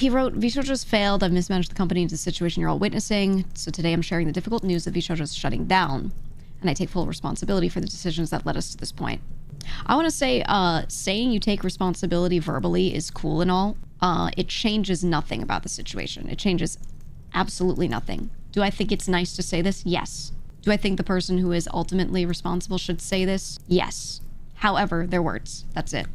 He wrote, VShojo's failed. I've mismanaged the company into the situation you're all witnessing. So today I'm sharing the difficult news that VShojo's shutting down. And I take full responsibility for the decisions that led us to this point. I want to say, saying you take responsibility verbally is cool and all. It changes nothing about the situation. It changes absolutely nothing. Do I think it's nice to say this? Yes. Do I think the person who is ultimately responsible should say this? Yes. However, they're words. That's it.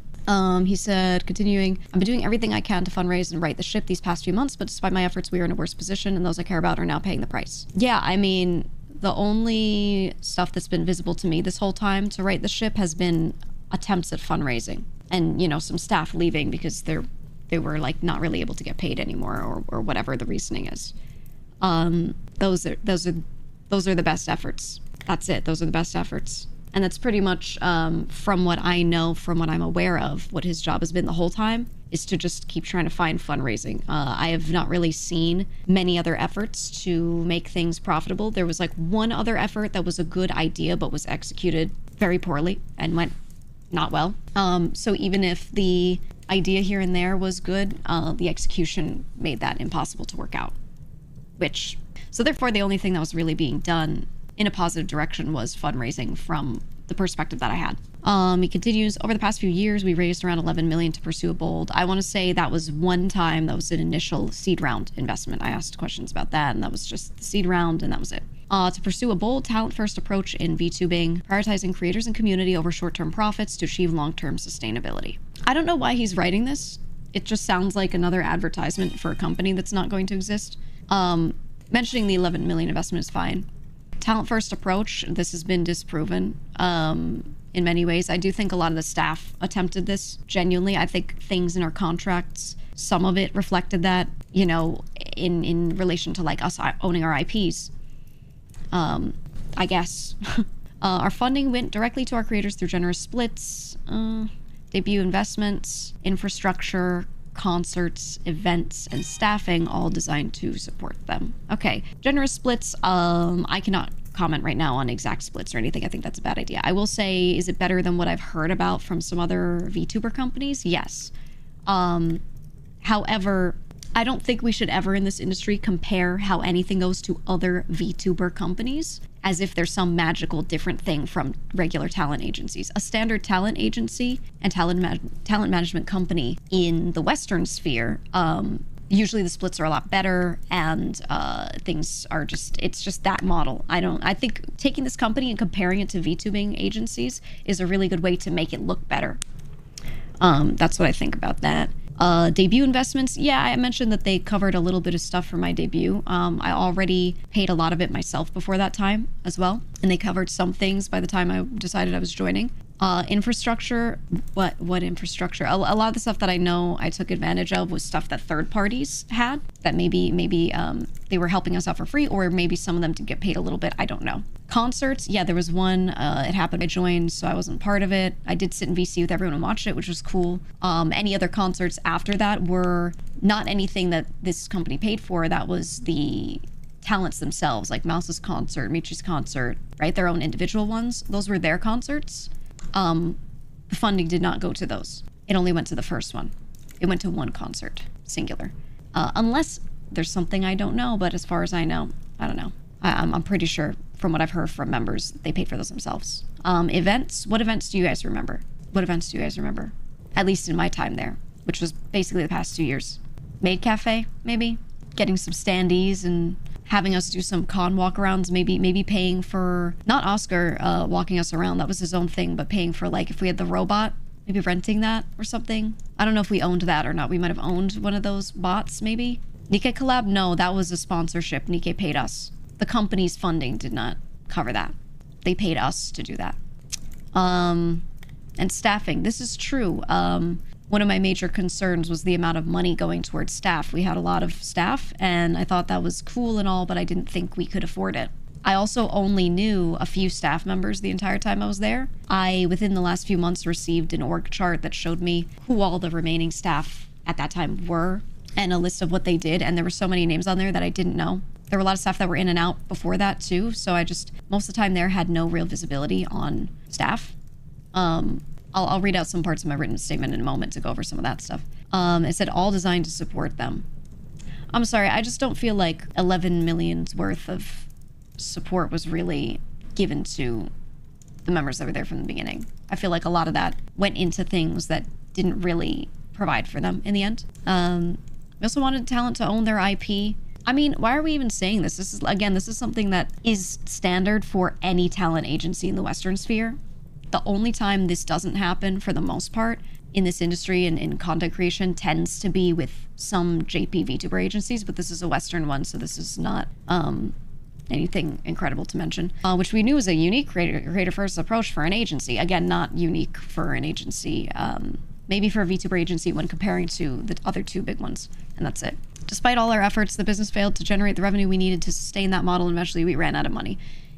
He said, continuing, I've been doing everything I can to fundraise and right the ship these past few months, but despite my efforts, we are in a worse position, and those I care about are now paying the price. Yeah, I mean, the only stuff that's been visible to me this whole time to right the ship has been attempts at fundraising. And, you know, some staff leaving because they were, like, not really able to get paid anymore, or whatever the reasoning is. Those are the best efforts. That's it. Those are the best efforts. And that's pretty much, from what I know, from what I'm aware of, what his job has been the whole time, is to just keep trying to find fundraising. I have not really seen many other efforts to make things profitable. There was like one other effort that was a good idea, but was executed very poorly and went not well. So even if the idea here and there was good, the execution made that impossible to work out. So therefore, the only thing that was really being done in a positive direction was fundraising from the perspective that I had. He continues, over the past few years, we raised around 11 million to pursue a bold. I want to say that was one time, that was an initial seed round investment. I asked questions about that, and that was just the seed round, and that was it. To pursue a bold, talent-first approach in VTubing, prioritizing creators and community over short-term profits to achieve long-term sustainability. I don't know why he's writing this. It just sounds like another advertisement for a company that's not going to exist. Mentioning the 11 million investment is fine. Talent-first approach, this has been disproven in many ways. I do think a lot of the staff attempted this genuinely. I think things in our contracts, some of it reflected that, you know, in relation to like us owning our IPs. I guess. Our funding went directly to our creators through generous splits, debut investments, infrastructure, concerts, events, and staffing, all designed to support them. Okay, generous splits, I cannot comment right now on exact splits or anything. I think that's a bad idea. I will say, is it better than what I've heard about from some other VTuber companies? Yes. However, I don't think we should ever in this industry compare how anything goes to other VTuber companies as if there's some magical different thing from regular talent agencies. A standard talent agency and talent management company in the Western sphere, usually the splits are a lot better, and things are just, it's just that model. I think taking this company and comparing it to VTubing agencies is a really good way to make it look better. That's what I think about that. Debut investments, yeah, I mentioned that they covered a little bit of stuff for my debut. I already paid a lot of it myself before that time as well, and they covered some things by the time I decided I was joining. Infrastructure, what infrastructure? A lot of the stuff that I know I took advantage of was stuff that third parties had, that maybe they were helping us out for free, or maybe some of them did get paid a little bit, I don't know. Concerts, yeah, there was one, it happened, I joined, so I wasn't part of it. I did sit in VC with everyone and watch it, which was cool. Any other concerts after that were not anything that this company paid for, that was the talents themselves, like Mouse's concert, Michi's concert, right? Their own individual ones. Those were their concerts. The funding did not go to those. It only went to the first one. It went to one concert, singular. Unless there's something I don't know, but as far as I know, I don't know. I'm pretty sure from what I've heard from members, they paid for those themselves. Events, what events do you guys remember? What events do you guys remember? At least in my time there, which was basically the past 2 years. Maid Cafe, maybe? Getting some standees and having us do some con walkarounds, maybe paying for, not Oscar walking us around, that was his own thing, but paying for, like, if we had the robot, maybe renting that or something. I don't know if we owned that or not. We might have owned one of those bots, maybe. Nikkei collab, no, that was a sponsorship. Nikkei paid us. The company's funding did not cover that. They paid us to do that. And staffing, this is true. One of my major concerns was the amount of money going towards staff. We had a lot of staff, and I thought that was cool and all, but I didn't think we could afford it. I also only knew a few staff members the entire time I was there. I, within the last few months, received an org chart that showed me who all the remaining staff at that time were, and a list of what they did, and there were so many names on there that I didn't know. There were a lot of staff that were in and out before that, too, so I just, most of the time there, had no real visibility on staff. I'll read out some parts of my written statement in a moment to go over some of that stuff. It said, all designed to support them. I'm sorry, I just don't feel like 11 million's worth of support was really given to the members that were there from the beginning. I feel like a lot of that went into things that didn't really provide for them in the end. We also wanted talent to own their IP. I mean, why are we even saying this? This is something that is standard for any talent agency in the Western sphere. The only time this doesn't happen, for the most part, in this industry and in content creation tends to be with some JP VTuber agencies, but this is a Western one, so this is not anything incredible to mention, which we knew was a unique creator-first approach for an agency. Again, not unique for an agency, maybe for a VTuber agency when comparing to the other two big ones, and that's it. Despite all our efforts, the business failed to generate the revenue we needed to sustain that model, and eventually we ran out of money.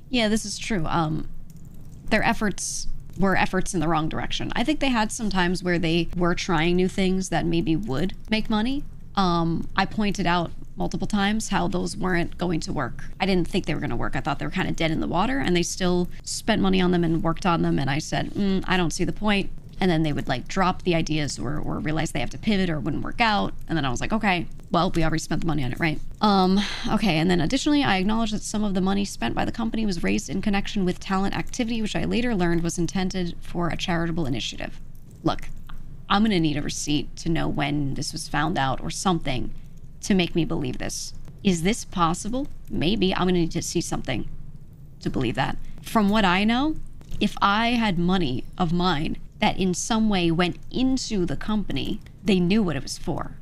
Yeah, this is true. Their efforts were efforts in the wrong direction. I think they had some times where they were trying new things that maybe would make money. I pointed out multiple times how those weren't going to work. I didn't think they were going to work. I thought they were kind of dead in the water, and they still spent money on them and worked on them, and I said, I don't see the point. And then they would like drop the ideas or realize they have to pivot or it wouldn't work out. And then I was like, okay, well, we already spent the money on it, right? Okay, and then additionally, I acknowledge that some of the money spent by the company was raised in connection with talent activity, which I later learned was intended for a charitable initiative. Look, I'm gonna need a receipt to know when this was found out or something to make me believe this. Is this possible? Maybe. I'm gonna need to see something to believe that. From what I know, if I had money of mine that in some way went into the company, they knew what it was for.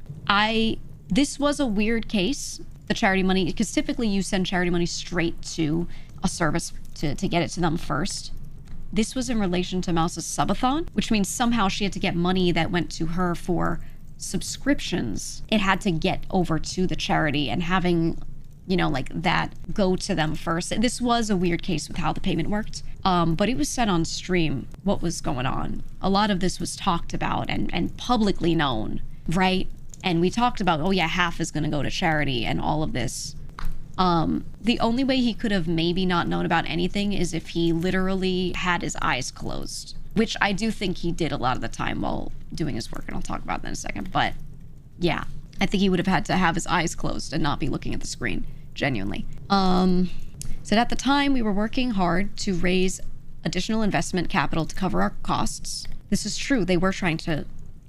This was a weird case, the charity money, because typically you send charity money straight to a service to get it to them first. This was in relation to Mouse's subathon, which means somehow she had to get money that went to her for subscriptions. It had to get over to the charity, and having, you know, like that go to them first. This was a weird case with how the payment worked. But it was said on stream what was going on. A lot of this was talked about and publicly known, right? And we talked about, oh yeah, half is gonna go to charity and all of this. The only way he could have maybe not known about anything is if he literally had his eyes closed, which I do think he did a lot of the time while doing his work, and I'll talk about that in a second. But yeah, I think he would have had to have his eyes closed and not be looking at the screen, genuinely. So at the time, we were working hard to raise additional investment capital to cover our costs. This is true. They were trying to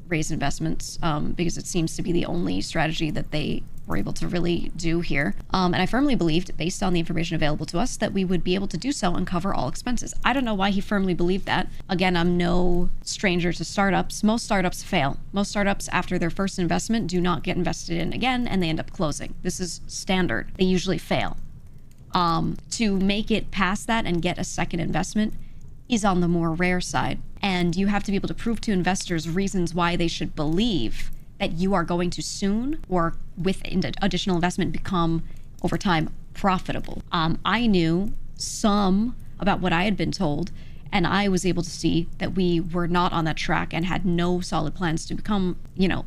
raise investments because it seems to be the only strategy that they were able to really do here. And I firmly believed, based on the information available to us, that we would be able to do so and cover all expenses. I don't know why he firmly believed that. Again, I'm no stranger to startups. Most startups fail. Most startups, after their first investment, do not get invested in again, and they end up closing. This is standard. They usually fail. To make it past that and get a second investment is on the more rare side. And you have to be able to prove to investors reasons why they should believe that you are going to soon, or with additional investment, become, over time, profitable. I knew some about what I had been told, and I was able to see that we were not on that track and had no solid plans to become, you know,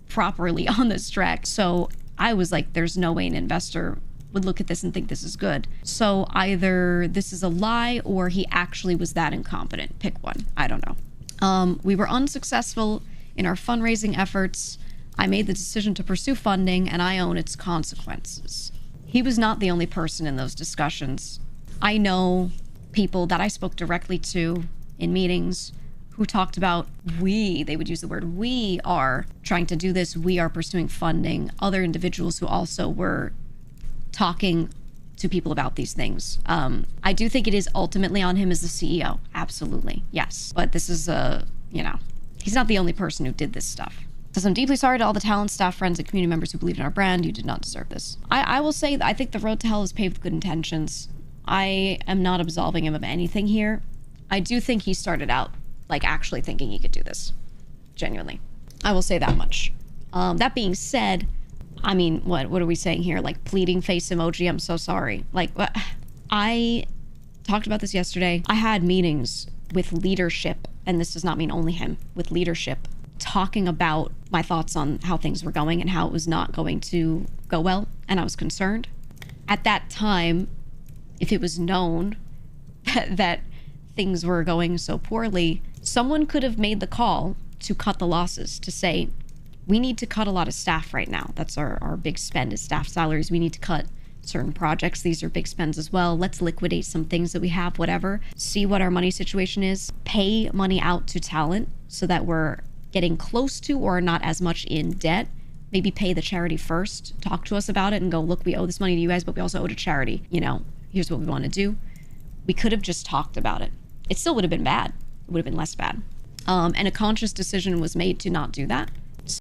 properly on this track. So I was like, there's no way an investor would look at this and think this is good. So either this is a lie or he actually was that incompetent. Pick one. I don't know. We were unsuccessful in our fundraising efforts. I made the decision to pursue funding, and I own its consequences. He was not the only person in those discussions. I know people that I spoke directly to in meetings who talked about they would use the word, we are trying to do this, we are pursuing funding. Other individuals who also were talking to people about these things. I do think it is ultimately on him as the CEO. Absolutely. Yes. But this is he's not the only person who did this stuff. So I'm deeply sorry to all the talent, staff, friends, and community members who believed in our brand. You did not deserve this. I will say that I think the road to hell is paved with good intentions. I am not absolving him of anything here. I do think he started out like actually thinking he could do this. Genuinely. I will say that much. That being said, I mean, what are we saying here? Like, pleading face emoji, I'm so sorry. Like, I talked about this yesterday. I had meetings with leadership, and this does not mean only him, with leadership, talking about my thoughts on how things were going and how it was not going to go well, and I was concerned. At that time, if it was known that things were going so poorly, someone could have made the call to cut the losses, to say, We need to cut a lot of staff right now. That's our big spend is staff salaries. We need to cut certain projects. These are big spends as well. Let's liquidate some things that we have, whatever. See what our money situation is. Pay money out to talent so that we're getting close to or not as much in debt. Maybe pay the charity first. Talk to us about it and go, look, we owe this money to you guys, but we also owe to charity. You know, here's what we want to do. We could have just talked about it. It still would have been bad. It would have been less bad. And a conscious decision was made to not do that.